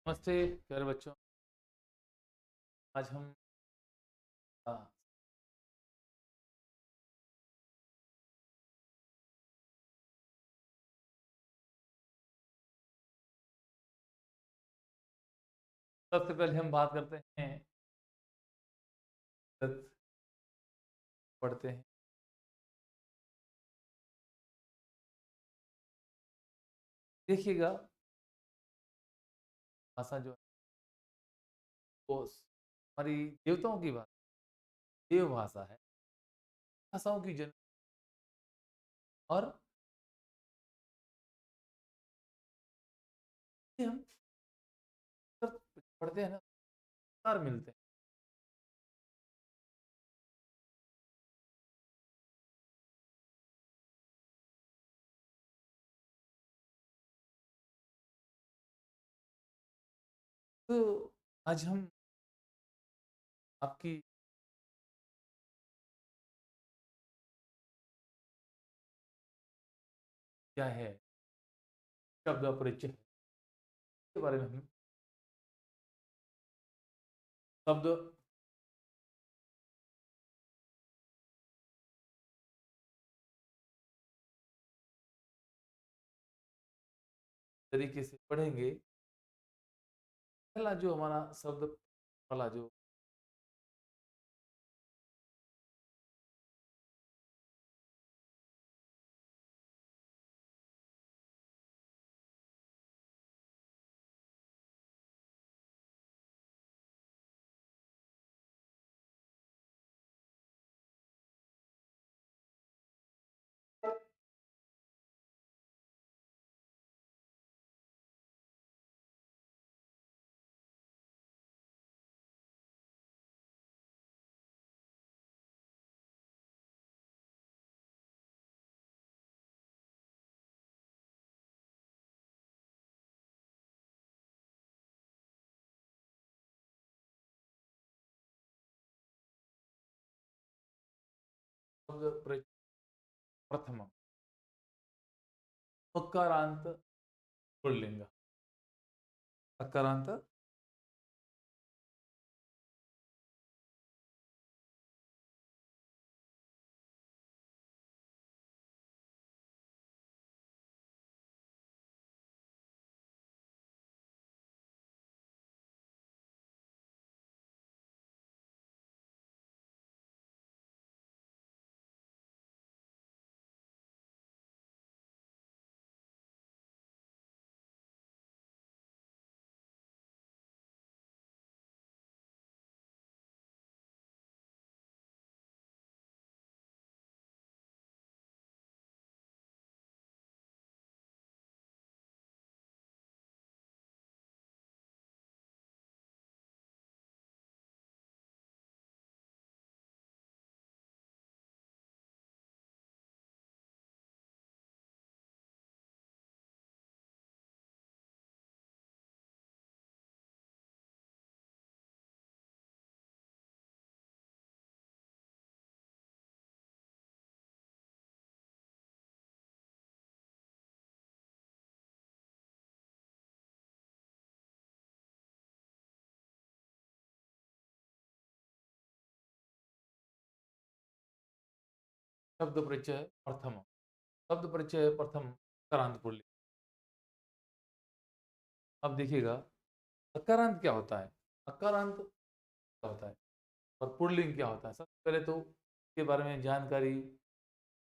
नमस्ते प्यारे बच्चों। आज हम आ, सबसे पहले हम बात करते हैं, पढ़ते हैं। देखिएगा, भाषा जो है वो हमारी देवताओं की भाषा, देव भाषा है। भाषाओं की जन और ये हम जब पढ़ते हैं ना, संस्कार मिलते हैं। तो आज हम आपकी क्या है शब्द परिचय के बारे में हम शब्द तरीके से पढ़ेंगे। पहला जो हमारा शब्द वाला जो शब्द परिचय प्रथम अकारांत पुल्लिंग। अकारांत शब्द परिचय प्रथम शब्द परिचय प्रथम अकारांत पुल्लिंग। अब देखिएगा, अकारांत क्या होता है, अकारांत क्या होता है और पुल्लिंग क्या होता है। सबसे पहले तो इसके बारे में जानकारी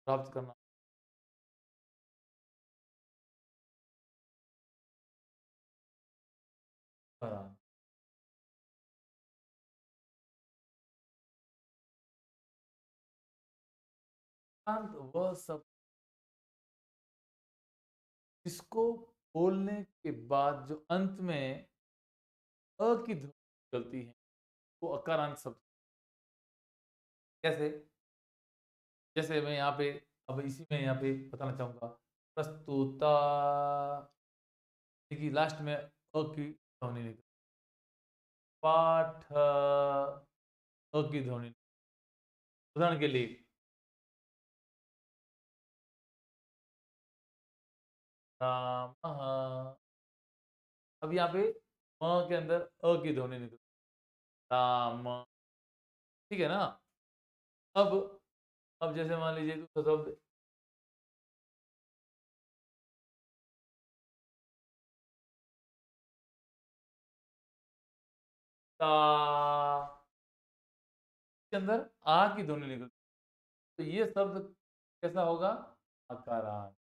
प्राप्त करना। अकारांत अकारांत वह सब जिसको बोलने के बाद जो अंत में अ की ध्वनि निकलती है वो अकारांत शब्द। जैसे जैसे मैं यहाँ पे, अब इसी में यहाँ पे बताना चाहूंगा, प्रस्तुता। देखिए लास्ट में अ की ध्वनि निकल, पाठ अ की ध्वनि। उदाहरण के लिए राम। अब यहाँ पे म के अंदर अ की ध्वनि निकलती है, राम। ठीक है ना। अब अब जैसे मान लीजिए दूसरा शब्द ता, के अंदर आ की ध्वनि निकलती है। तो ये शब्द कैसा होगा? अकारांत।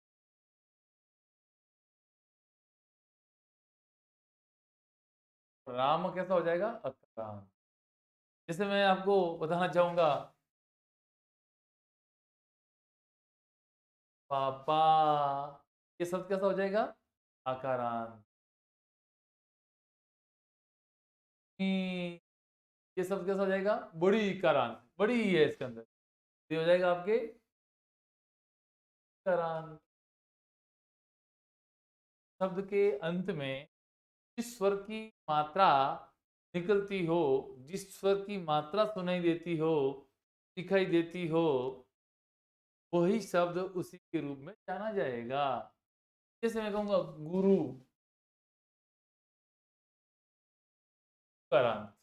राम कैसा हो जाएगा? अकारांत। जैसे मैं आपको बताना चाहूंगा, पापा, ये शब्द कैसा हो जाएगा? आकारांत। ई, ये शब्द कैसा हो जाएगा? बड़ी इकारांत। बड़ी ई है इसके अंदर, ये हो जाएगा आपके इकारांत। शब्द के अंत में जिस स्वर की मात्रा निकलती हो, जिस स्वर की मात्रा सुनाई देती हो, दिखाई देती हो, वही शब्द उसी के रूप में जाना जाएगा। जैसे मैं कहूंगा गुरु, करांत।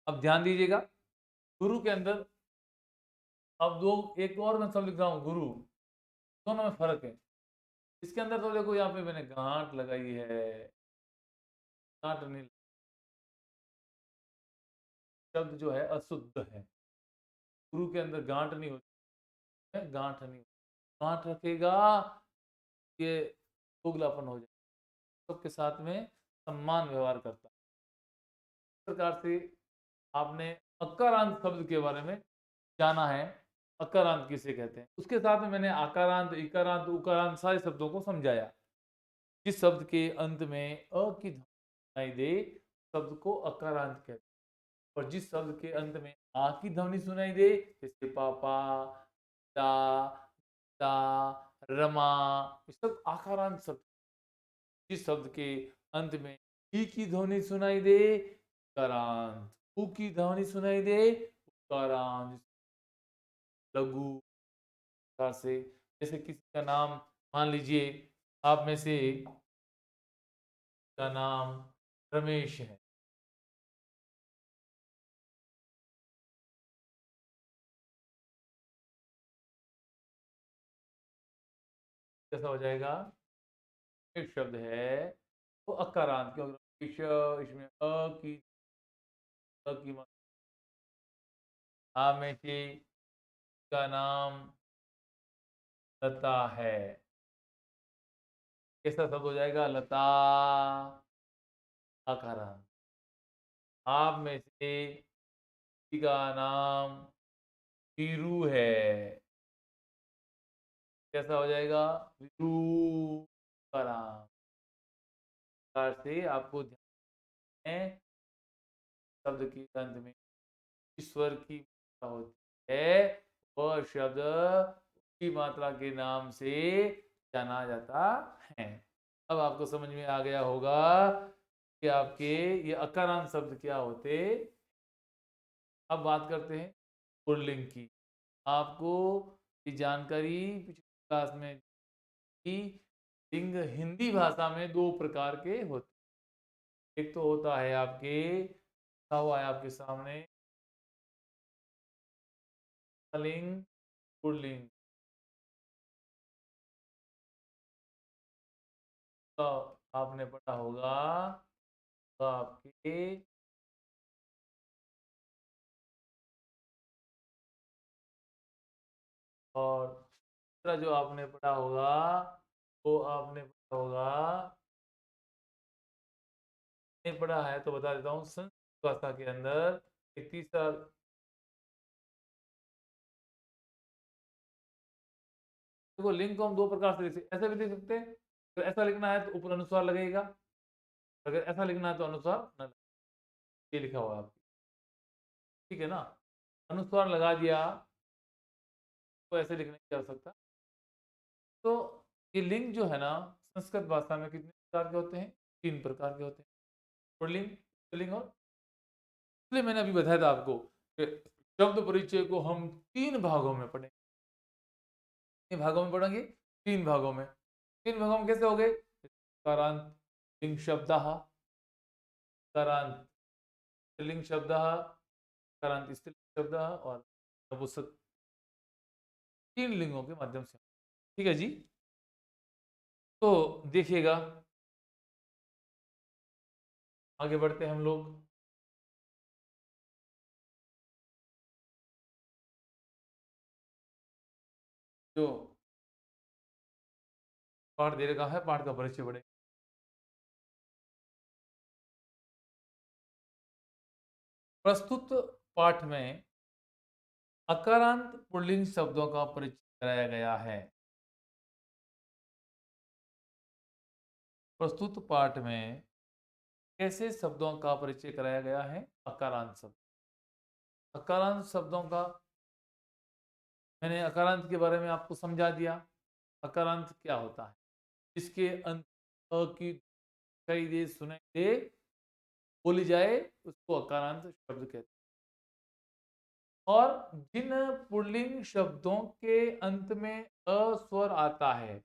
अब ध्यान दीजिएगा, गुरु के अंदर अब दो, एक और मैं शब्द लिख रहा हूं गुरु, दोनों में फर्क है। इसके अंदर तो देखो यहाँ पे मैंने गांठ लगाई है, गांठ नहीं, शब्द जो है अशुद्ध है। गुरु के अंदर गांठ नहीं होती है, गांठ नहीं होती। गांठ रखेगा, ये दोगलापन हो जाए, सबके साथ में सम्मान व्यवहार करता है। इस प्रकार से आपने अकारांत शब्द के बारे में जाना है, अकारांत किसे कहते हैं। उसके साथ में मैंने आकारांत, इकारांत, उकारांत सारे शब्दों को समझाया। जिस शब्द के अंत में अ की ध्वनि सुनाई दे, शब्द को अकारांत कहते हैं। और जिस शब्द के अंत में आ की ध्वनि सुनाई दे, जैसे पापा, ता, ता, रमा, ये सब आकारांत शब्द। जिस शब्द के अंत में ई की ध्वनि सुनाई दे, करांत। उ की ध्वनि सुनाई दे, उकारांत। लघु प्रकार से, जैसे किसी का नाम मान लीजिए, आप में से का नाम रमेश है, कैसा हो जाएगा? एक शब्द है वो अकारांत, क्योंकि इसमें अ की आप में से का नाम लता है, कैसा शब्द हो जाएगा? लता, अकारांत। आप में से किसी का नाम वीरू है, कैसा हो जाएगा? वीरू, अकारांत। प्रकार से आपको ध्यान है, शब्द के अंत में ईश्वर की मात्रा होती है, वह शब्द की मात्रा के नाम से जाना जाता है। अब आपको समझ में आ गया होगा कि आपके ये अकारांत शब्द क्या होते। अब बात करते हैं पुल्लिंग की। आपको ये जानकारी पिछली क्लास में कि लिंग हिंदी भाषा में दो प्रकार के होते। एक तो होता है आपके, लिखा हुआ है आपके सामने, लिंग, पुल्लिंग। तो आपने पढ़ा होगा, तो आपके और दूसरा जो आपने पढ़ा होगा, वो आपने पढ़ा होगा, नहीं पढ़ा है तो बता देता हूँ, संस्कृत भाषा के अंदर एक तीसरा, देखो लिंग को हम दो प्रकार से लिख सकते, ऐसे भी लिख सकते हैं। तो ऐसा लिखना है तो ऊपर अनुस्वार लगेगा, अगर ऐसा लिखना है तो अनुस्वार न लगे। ये लिखा हुआ है आपकी, ठीक है ना। अनुस्वार लगा दिया तो ऐसे लिखने की आवश्यकता। तो ये लिंग जो है ना, संस्कृत भाषा में कितने प्रकार के होते हैं? तीन प्रकार के होते हैं, पुल्लिंग, स्त्रीलिंग और, इसलिए मैंने अभी बताया था आपको कि शब्द परिचय को हम तीन भागों में पढ़ेंगे। कितने भागों में पढ़ेंगे? तीन भागों में। तीन भागों में कैसे हो गए? कारांत लिंग शब्द, अकारांत स्त्रीलिंग शब्द, अकारांत स्त्रीलिंग शब्द और नपुंसक, 3 लिंगों के माध्यम से। ठीक है जी। तो देखिएगा, आगे बढ़ते हैं हम लोग। जो पाठ दे रखा है, पाठ का परिचय बढ़े। प्रस्तुत पाठ में अकारांत पुल्लिंग शब्दों का परिचय कराया गया है। प्रस्तुत पाठ में कैसे शब्दों का परिचय कराया गया है? अकारांत शब्द। अकारांत शब्दों का मैंने अकारांत के बारे में आपको समझा दिया। अकारांत क्या होता है? इसके अंत अ की कई दे सुनाई दे बोली जाए उसको अकारांत शब्द कहते हैं। और जिन पुल्लिंग शब्दों के अंत में अ स्वर आता है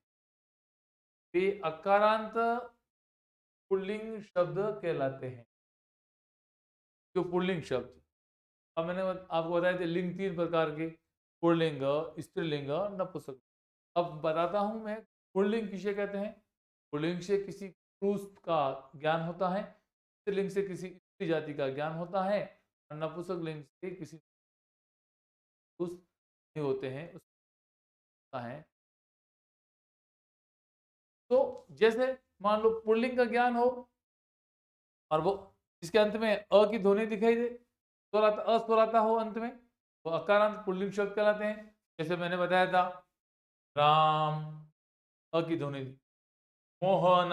वे अकारांत पुल्लिंग शब्द कहलाते हैं। जो पुल्लिंग शब्द, अब मैंने आपको बताया थे लिंग 3 प्रकार के, पुल्लिंग, स्त्रीलिंग, नपुंसक। अब बताता हूं मैं पुल्लिंग किसे कहते हैं। पुल्लिंग से किसी पुरुष का ज्ञान होता है, स्त्रीलिंग से किसी स्त्री जाति का ज्ञान होता है, और नपुंसक लिंग से किसी पुरुष नहीं होते हैं उसका है। तो जैसे मान लो पुल्लिंग का ज्ञान हो और वो इसके अंत में अ की ध्वनि दिखाई दे, स्वर आता हो अंत में, वो अकारांत पुल्लिंग शब्द कहलाते हैं। जैसे मैंने बताया था, राम, अ की ध्वनि, मोहन,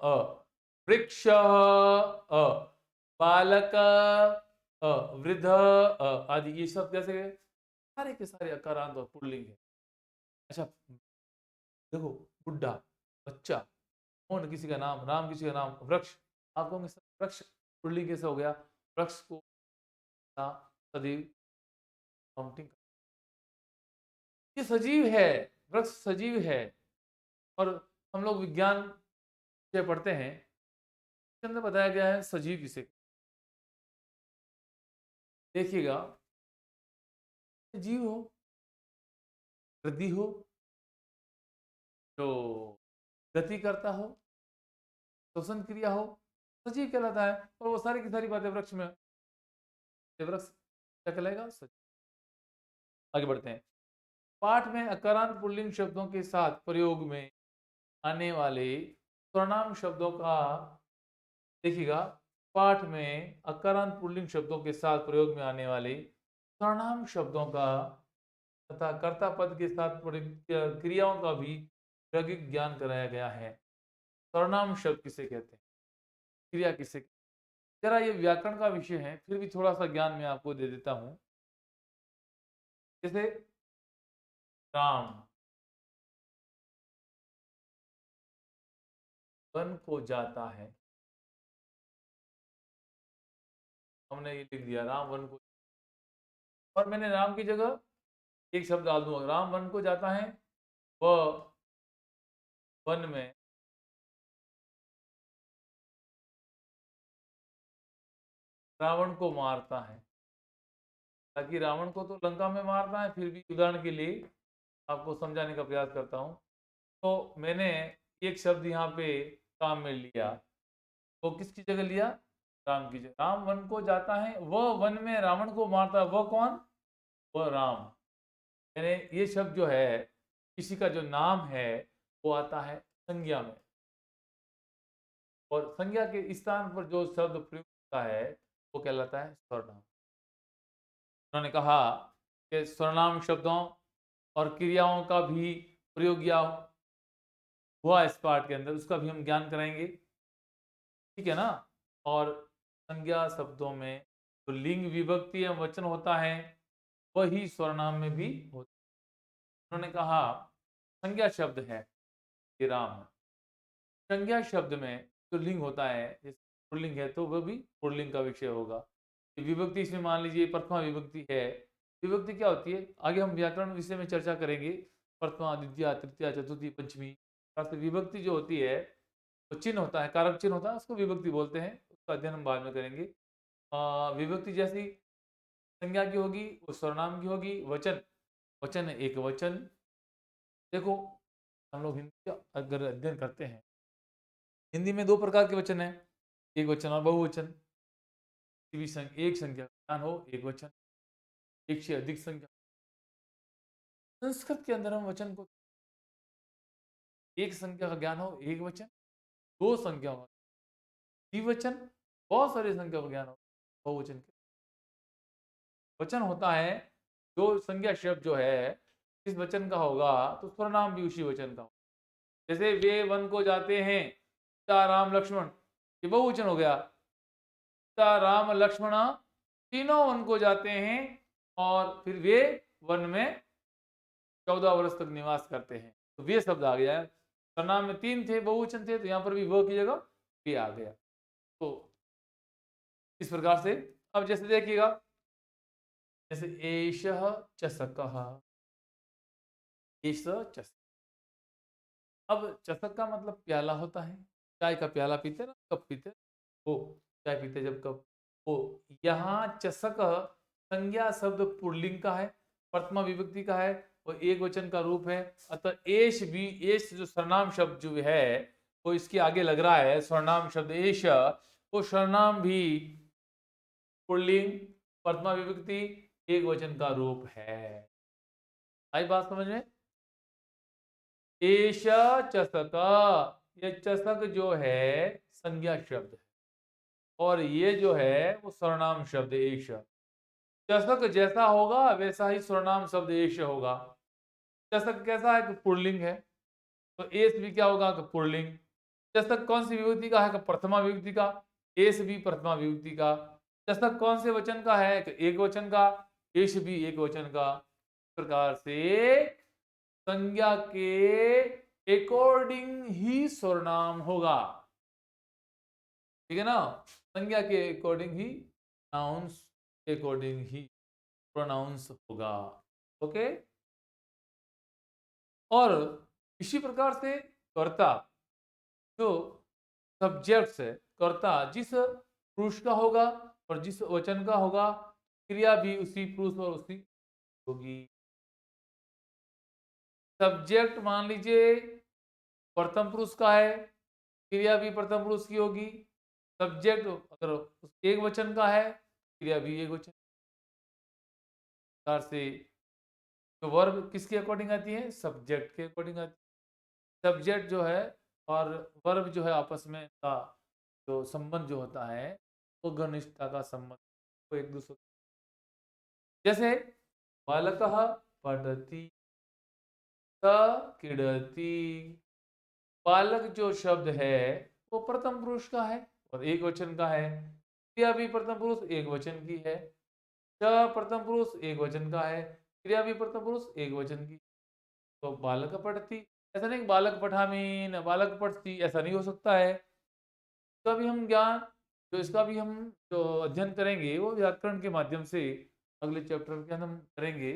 अ, वृक्ष, अ, बालक, वृद्ध, आदि ये सब कैसे सारे के सारे अकारांत और पुल्लिंग है। अच्छा देखो, बुढ़ा, बच्चा, मोहन किसी का नाम, राम किसी का नाम, वृक्ष, आप कहोगे सर वृक्ष पुल्लिंग कैसे हो गया? वृक्ष को सदैव काउंटिंग, ये सजीव है, वृक्ष सजीव है। और हम लोग विज्ञान से पढ़ते हैं, इसके अंदर बताया गया है सजीव किसे। देखिएगा, जीव हो, वृद्धि हो, जो गति करता हो, श्वसन क्रिया हो, सजीव कहलाता है। और वो सारी की सारी बातें वृक्ष में, वृक्ष क्या कहलाएगा? सजीव। आगे बढ़ते हैं। पाठ में अकारांत पुल्लिंग शब्दों के साथ प्रयोग में आने वाले सर्वनाम शब्दों का, देखिएगा, पाठ में अकारांत पुल्लिंग शब्दों के साथ प्रयोग में आने वाले सर्वनाम शब्दों का तथा कर्ता पद के साथ क्रियाओं का भी प्रायोगिक ज्ञान कराया गया है। सर्वनाम शब्द किसे कहते हैं, क्रिया किसे कहते हैं? जरा ये व्याकरण का विषय है, फिर भी थोड़ा सा ज्ञान मैं आपको दे देता हूं। जैसे राम, वन को जाता है, हमने ये लिख दिया राम वन को, और मैंने राम की जगह एक शब्द डाल दूंगा, राम वन को जाता है, वह वन में रावण को मारता है। ताकि रावण को तो लंका में मारना है, फिर भी उदाहरण के लिए आपको समझाने का प्रयास करता हूँ। तो मैंने एक शब्द यहाँ पे काम में लिया, वो किसकी जगह लिया? राम की जगह। राम वन को जाता है, वह वन में रावण को मारता है, वह कौन? वह राम। यानी ये शब्द जो है, किसी का जो नाम है वो आता है संज्ञा में, और संज्ञा के स्थान पर जो शब्द प्रयुक्त होता है वो कहलाता है सर्वनाम। उन्होंने कहा कि सर्वनाम शब्दों और क्रियाओं का भी प्रयोग किया हुआ इस पाठ के अंदर, उसका भी हम ज्ञान कराएंगे। ठीक है ना? और संज्ञा शब्दों में जो लिंग विभक्ति एवं वचन होता है वही सर्वनाम में भी होता है। उन्होंने कहा संज्ञा शब्द है ये राम, संज्ञा शब्द में जो लिंग होता है, जैसे पुल्लिंग है तो वह भी पुल्लिंग का विषय होगा। विभक्ति इसमें मान लीजिए प्रथमा विभक्ति है। विभक्ति क्या होती है आगे हम व्याकरण विषय में चर्चा करेंगे। प्रथमा, द्वितीया, तृतीया, चतुर्थी, पंचमी, विभक्ति जो होती है वो चिन्ह होता है, कारक चिन्ह होता है, उसको विभक्ति बोलते हैं। उसका अध्ययन हम बाद में करेंगे। विभक्ति जैसी संज्ञा की होगी वो सर्वनाम की होगी। वचन, वचन एक वचन। देखो हम लोग हिंदी का अगर अध्ययन करते हैं, हिंदी में दो प्रकार के वचन हैं, एक वचन और बहुवचन। किसी भी एक संख्या का ज्ञान हो एक वचन, एक से अधिक संख्या। संस्कृत के अंदर हम वचन को एक संख्या का ज्ञान हो एक वचन, दो संख्या का द्विवचन, बहुत सारी संख्या का ज्ञान हो बहुवचन के। वचन होता है जो संज्ञा शब्द जो है इस वचन का होगा तो सर्वनाम भी उसी वचन का होगा। जैसे वे वन को जाते हैं, सीता राम लक्ष्मण, ये बहुवचन हो गया। सीता राम लक्ष्मण तीनों वन को जाते हैं और फिर वे वन में 14 वर्ष तक निवास करते हैं, तो वे शब्द आ गया है। सर्वनाम में तीन थे बहुवचन थे, तो यहाँ पर भी वो की जगह वे आ गया। तो इस प्रकार से अब जैसे देखिएगा, जैसे एषः चषकः, एष चषक। अब चषक का मतलब प्याला होता है, चाय का प्याला पीते ना, कप पीते वो, चाय पीते जब कप वो। यहाँ चषक संज्ञा शब्द पुल्लिंग का है, प्रथमा विभक्ति का है और एक वचन का रूप है। अतः एष भी, एष जो सर्वनाम शब्द जो है वो इसके आगे लग रहा है, सर्वनाम शब्द एष, वो सर्वनाम भी पुल्लिंग प्रथमा विभक्ति एक वचन का रूप है। आई बात समझ में? एष चषक, ये चषक जो है संज्ञा शब्द है और ये जो है वो सर्वनाम शब्द एष। चषक जैसा होगा वैसा ही सर्वनाम शब्द एष होगा। चषक कैसा है कि पुल्लिंग है, तो एस भी क्या होगा कि पुल्लिंग। चषक कौन सी विभक्ति का है कि प्रथमा विभक्ति का, एस भी प्रथमा विभक्ति का। चषक कौन से वचन का है कि एक वचन का, एस भी एक वचन का। इस प्रकार से संज्ञा के अकॉर्डिंग ही सर्वनाम होगा, ठीक है ना। संज्ञा के अकॉर्डिंग ही, नाउन्स के अकॉर्डिंग ही प्रोनाउंस होगा। ओके। और इसी प्रकार से कर्ता, जो सब्जेक्ट्स है, कर्ता जिस पुरुष का होगा और जिस वचन का होगा, क्रिया भी उसी पुरुष और उसी होगी। सब्जेक्ट मान लीजिए प्रथम पुरुष का है, क्रिया भी प्रथम पुरुष की होगी। सब्जेक्ट अगर एक वचन का है, क्रिया भी एक वचन। से तो वर्ब किसके अकॉर्डिंग आती है? सब्जेक्ट के अकॉर्डिंग आती है। सब्जेक्ट जो है और वर्ब जो है आपस में का जो संबंध जो होता है वो घनिष्ठता का संबंध, वो एक दूसरे, जैसे बालकः पठति, स क्रीडति। बालक जो शब्द है वो प्रथम पुरुष का है और एक वचन का है। क्रिया भी प्रथम पुरुष एक वचन की है। स प्रथम पुरुष एक वचन का है, क्रिया भी प्रथम पुरुष एक वचन की। तो बालक पठति, ऐसा नहीं बालक पठामी न बालक पठती, ऐसा नहीं हो सकता है। तो अभी हम ज्ञान जो इसका भी हम जो अध्ययन करेंगे वो व्याकरण के माध्यम से अगले चैप्टर के अंदर हम करेंगे।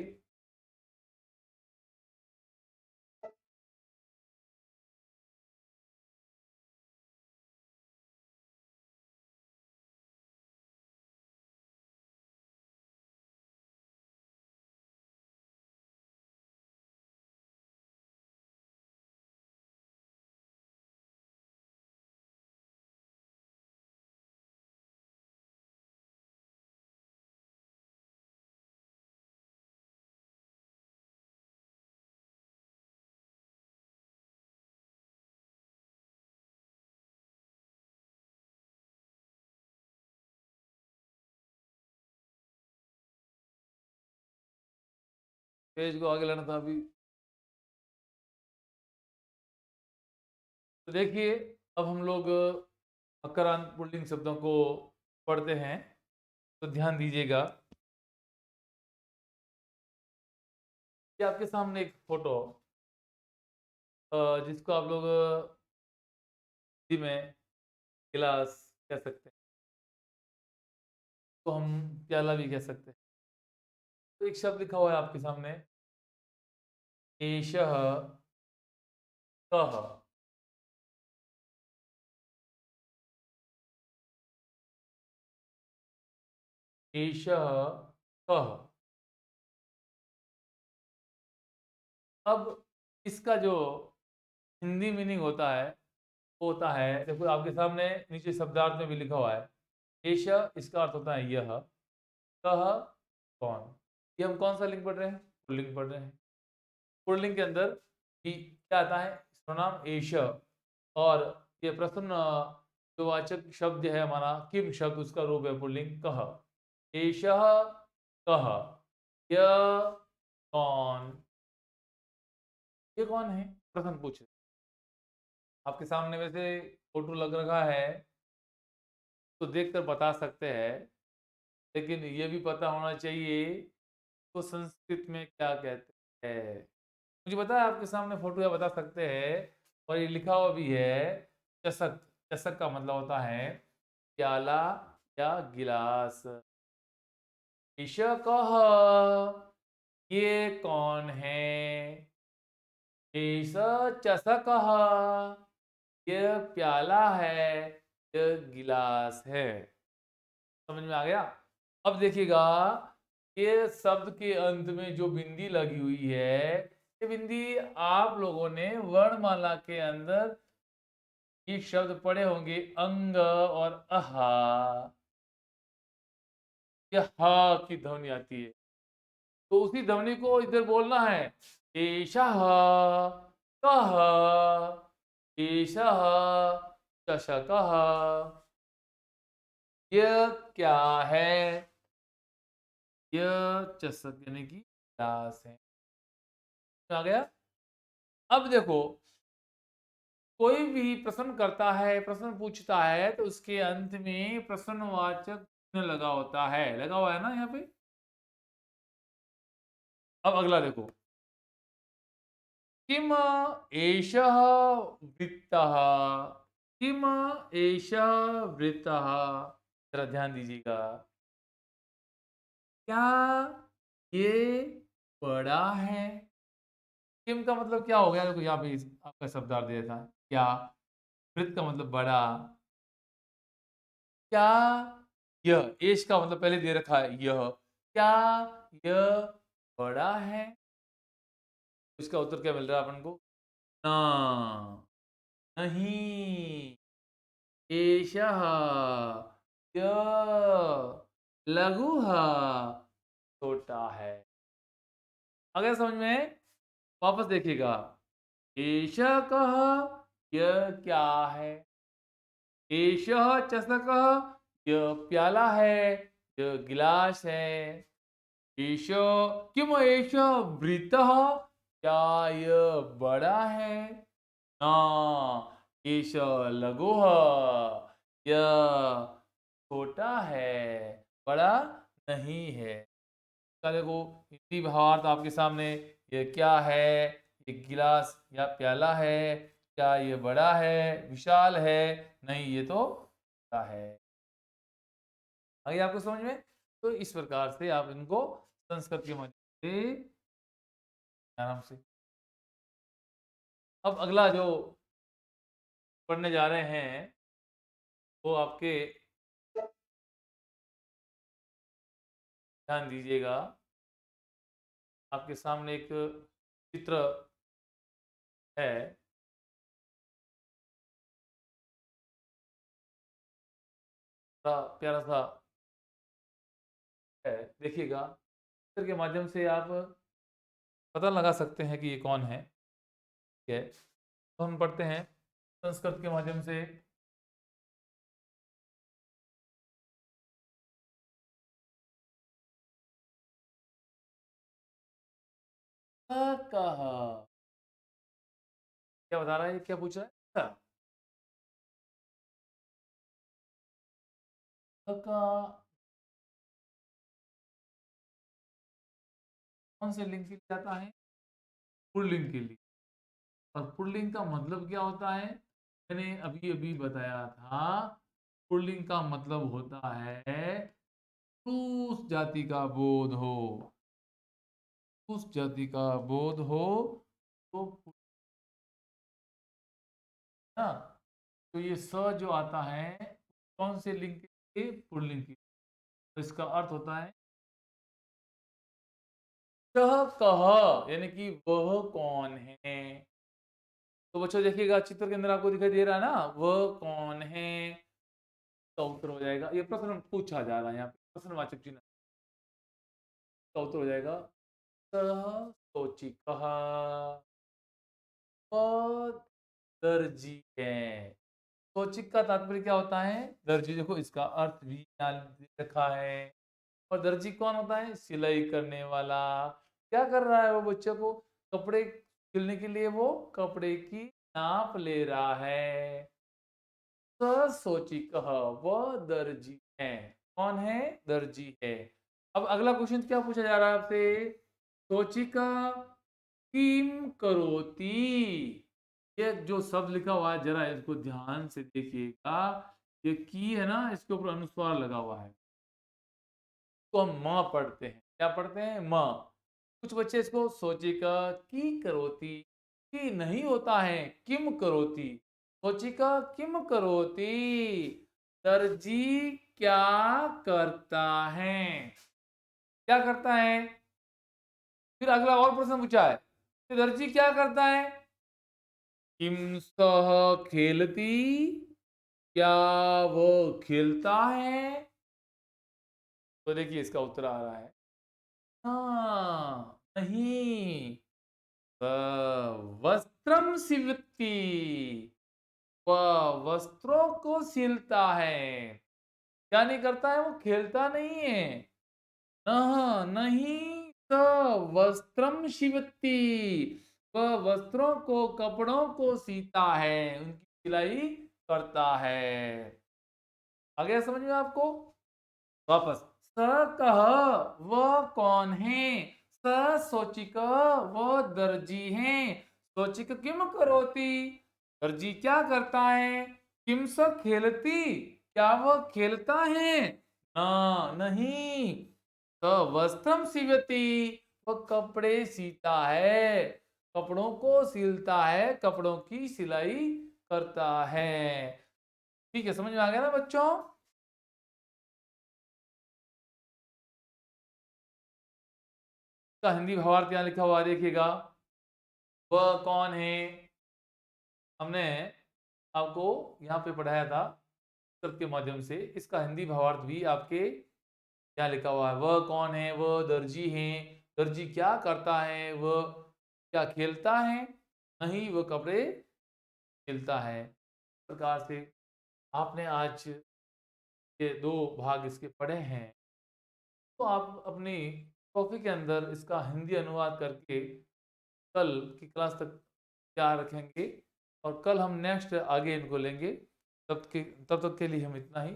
पेज को आगे लाना था अभी। तो देखिए अब हम लोग अकरांत पुल्लिंग शब्दों को पढ़ते हैं, तो ध्यान दीजिएगा। ये आपके सामने एक फोटो जिसको आप लोग हिंदी में गिलास कह सकते हैं, तो हम प्याला भी कह सकते हैं। तो एक शब्द लिखा हुआ है आपके सामने, एषः कः। एषः कः। अब इसका जो हिंदी मीनिंग होता है वो होता है, देखो आपके सामने नीचे शब्दार्थ में भी लिखा हुआ है। एष इसका अर्थ होता है यह, कह कौन। ये हम कौन सा लिंग पढ़ रहे हैं? पुल्लिंग पढ़ रहे हैं। पुल्लिंग के अंदर भी क्या आता है? सर्वनाम एष, और ये प्रश्न जो वाचक शब्द है हमारा किम शब्द, उसका रूप है पुल्लिंग कह। एषः कह, यह कौन, ये कौन है, प्रश्न पूछ। आपके सामने वैसे फोटो लग रखा है तो देखकर बता सकते हैं, लेकिन ये भी पता होना चाहिए तो संस्कृत में क्या कहते हैं। मुझे पता है आपके सामने फोटो या बता सकते हैं, और ये लिखा हुआ भी है चषक। चषक का मतलब होता है प्याला या गिलास। ईशकः, ये कौन है? ईश चषकः, ये प्याला है, ये गिलास है। समझ में आ गया? अब देखिएगा, ये शब्द के अंत में जो बिंदी लगी हुई है, ये बिंदी आप लोगों ने वर्णमाला के अंदर ये शब्द पढ़े होंगे, अंग और अहा। ये हा की ध्वनि आती है, तो उसी ध्वनि को इधर बोलना है। एषः कः, एषः चषकः, यह क्या है, यह चषक यानी कि गिलास है। आ गया? अब देखो, कोई भी प्रश्न करता है, प्रश्न पूछता है, तो उसके अंत में प्रश्नवाचक चिन्ह लगा होता है, लगा हुआ है ना यहाँ पे। अब अगला देखो, किम एषः वृत्तः, किम एषः वृत्तः, जरा ध्यान दीजिएगा। क्या ये बड़ा है? किम का मतलब क्या हो गया? देखो यहाँ पे आपका शब्दार्थ दिया था क्या। वृत्त का मतलब बड़ा। क्या यह, एश का मतलब पहले दे रखा है यह, क्या यह बड़ा है? इसका उत्तर क्या मिल रहा है अपन को? ना, नहीं। एषः, यह लघुः, छोटा है। अगर समझ में, वापस देखिएगा। एषः कः, यह क्या है? एषः चषकः, यह प्याला है, यह गिलास है। एष किम एष वृत्तः, क्या यह बड़ा है? ना, एष लघुः, यह छोटा है, बड़ा नहीं है। का देखो हिंदी भावार्थ आपके सामने, ये क्या है, ये गिलास या प्याला है, क्या ये बड़ा है, विशाल है, नहीं ये तो छोटा है। आगे आपको समझ में? तो इस प्रकार से आप इनको संस्कृत के माध्यम से आराम से। अब अगला जो पढ़ने जा रहे हैं वो आपके, ध्यान दीजिएगा, आपके सामने एक चित्र है। बड़ा प्यारा सा है, देखिएगा। चित्र के माध्यम से आप पता लगा सकते हैं कि ये कौन है। ठीक है, तो हम पढ़ते हैं संस्कृत के माध्यम से। कहा, क्या बता रहा है, क्या पूछ रहा है? का कौन से लिंग के लिए आता है? पुल्लिंग के लिए। और पुल्लिंग का मतलब क्या होता है? मैंने अभी अभी बताया था, पुल्लिंग का मतलब होता है उस जाति का बोध हो, उस जाति का बोध हो, तो ना, तो ये स जो आता है कौन से लिंग के लिए? पुल्लिंग के। तो इसका अर्थ होता है यह कह, यानी कि वह कौन है। तो बच्चों देखिएगा चित्र के अंदर आपको दिखाई दे रहा है ना, वह कौन है, तो उत्तर हो जाएगा, ये प्रश्न पूछा जा रहा है यहाँ पे, प्रश्नवाचक चिन्ह का उत्तर हो जाएगा सह सोची कहा, वह दर्जी है। सोचिक का तात्पर्य क्या होता है, दर्जी, देखो इसका अर्थ भी यहाँ दे रखा है। और दर्जी कौन होता है, सिलाई करने वाला। क्या कर रहा है वो, बच्चों को कपड़े सिलने के लिए वो कपड़े की नाप ले रहा है। सोची कह, वह दर्जी है। कौन है, दर्जी है। अब अगला क्वेश्चन क्या पूछा जा रहा है आपसे, सोची का किम करोती। ये जो शब्द लिखा हुआ है जरा इसको ध्यान से देखिएगा, ये की है ना, इसके ऊपर अनुस्वार लगा हुआ है, तो हम माँ पढ़ते हैं, क्या पढ़ते हैं, माँ। कुछ बच्चे इसको सोचिका की करोती, की नहीं होता है, किम करोती, सोचिका किम करोती, दर्जी क्या करता है, क्या करता है। फिर अगला और प्रश्न पूछा है कि दर्जी क्या करता है, किम सह खेलती, क्या वो खेलता है। तो देखिए इसका उत्तर आ रहा है, हाँ नहीं, वस्त्रम सिवती, वह वस्त्रों को सिलता है। क्या नहीं करता है, वो खेलता नहीं है। नहीं, स वस्त्रम शिवती, वह वस्त्रों को कपड़ों को सीता है, उनकी सिलाई करता है। आ गया समझ में आपको। वापस, स कह, वह कौन है, स सोचिक, वह दर्जी है, सोचिक किम करोती, दर्जी क्या करता है, किम स खेलती, क्या वह खेलता है, ना नहीं, तो वस्त्रम सिवती, वह कपड़े सीता है, कपड़ों को सिलता है, कपड़ों की सिलाई करता है। ठीक है, समझ में आ गया ना बच्चों। का हिंदी भावार्थ यहाँ लिखा हुआ देखिएगा, वह कौन है, हमने आपको यहाँ पे पढ़ाया था शब्द के माध्यम से, इसका हिंदी भावार्थ भी आपके यहाँ लिखा हुआ है। वह कौन है, वह दर्जी है, दर्जी क्या करता है, वह क्या खेलता है, नहीं वह कपड़े सिलता है। इस प्रकार से आपने आज ये दो भाग इसके पढ़े हैं, तो आप अपनी कॉपी के अंदर इसका हिंदी अनुवाद करके कल की क्लास तक तैयार रखेंगे, और कल हम नेक्स्ट आगे इनको लेंगे। तब तक के लिए हम इतना ही।